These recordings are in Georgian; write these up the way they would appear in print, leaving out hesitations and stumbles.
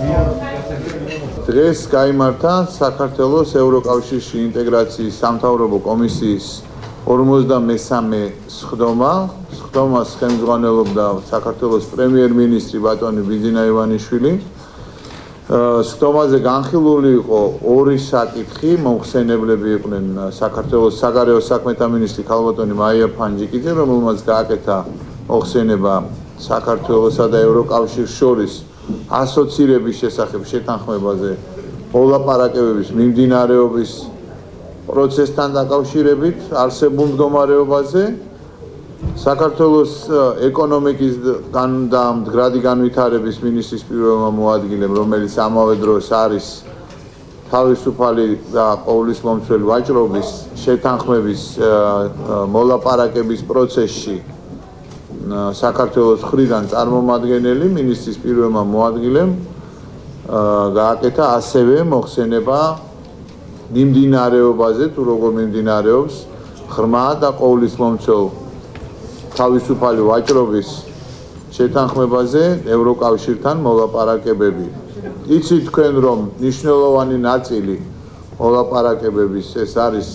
დღეს გაიმართა საქართველოს ევროკავშირში ინტეგრაციის სამთავრობო კომისიის 53-მე სხდომა. სხდომას ხელმძღვანელობდა საქართველოს პრემიერ-მინისტრი ბატონი ბიძინა ივანიშვილი. სხდომაზე განხილული იყო ორი საკითხი, მომხსენებლები იყვნენ საქართველოს საგარეო საქმეთა მინისტრი ქალბატონი მაია ფანჯიკიძე, რომელმაც გააკეთა მოხსენება საქართველოსა და ევროკავშირს შორის ასოცირების შესახებ შეთანხმებაზე მოლაპარაკებების მიმდინარეობის პროცესთან დაკავშირებით არსებულ მდგომარეობაზე, საქართველოს ეკონომიკის და მდგრადი განვითარების მინისტრის პირველმა მოადგილემ, რომელიც ამავე დროს არის თავისუფალი და ყოვლისმომცველი ვაჭრობის შეთანხმების მოლაპარაკების პროცესში საქართველოს მხრიდან წარმომადგენელი მინისტრის პირველმა მოადგილემ გააკეთა ასევე მოხსენება მიმდინარეობაზე, თუ როგორ მიმდინარეობს ღრმა და ყოვლისმომცველ თავისუფალი ვაჭრობის შეთანხმებაზე ევროკავშირთან მოლაპარაკებები. იცით თქვენ, რომ მნიშვნელოვანი ნაწილი მოლაპარაკებების ეს არის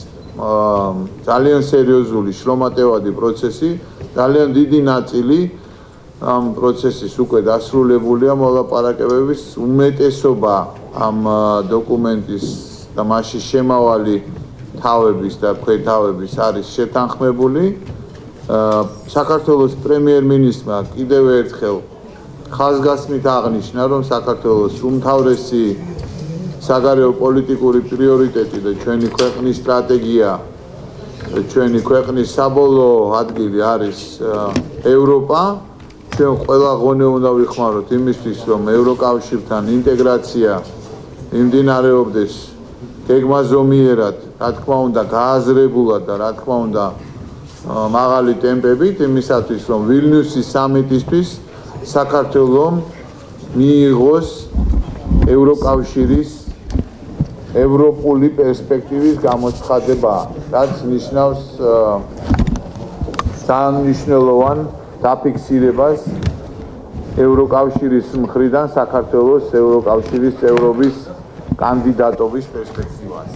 ძალიან სერიოზული შრომატევადი პროცესი, ძალიან დიდი ნაწილი ამ პროცესის უკვე დასრულებულია მოლაპარაკებების უმეტესობა ამ დოკუმენტის და მასში შემავალი თავების და ქვეთავების არის შეთანხმებული. საქართველოს პრემიერ-მინისტრმა კიდევ ერთხელ ხაზგასმით აღნიშნა, რომ საქართველოს უმთავრესი საგარეო პოლიტიკური პრიორიტეტი და ჩვენი ქვეყნის სტრატეგია, ჩვენი ქვეყნის საბოლოო ადგილი არის ევროპა. ჩვენ ყველა ღონე უნდა ვიხმაროთ იმისთვის, რომ ევროკავშირთან ინტეგრაცია მიმდინარეობდეს გეგმაზომიერად, რა თქმა უნდა, გააზრებულად და რა თქმა უნდა, მაღალი ტემპებით, იმისათვის, რომ ვილნიუსის სამიტისთვის საქართველომ მიიღოს ევროკავშირის ევროპული პერსპექტივის გამოცხადება, რაც ნიშნავს ძალიან მნიშვნელოვან დაფიქსირებას ევროკავშირის მხრიდან საქართველოს ევროკავშირის წევრობის კანდიდატობის პერსპექტივას.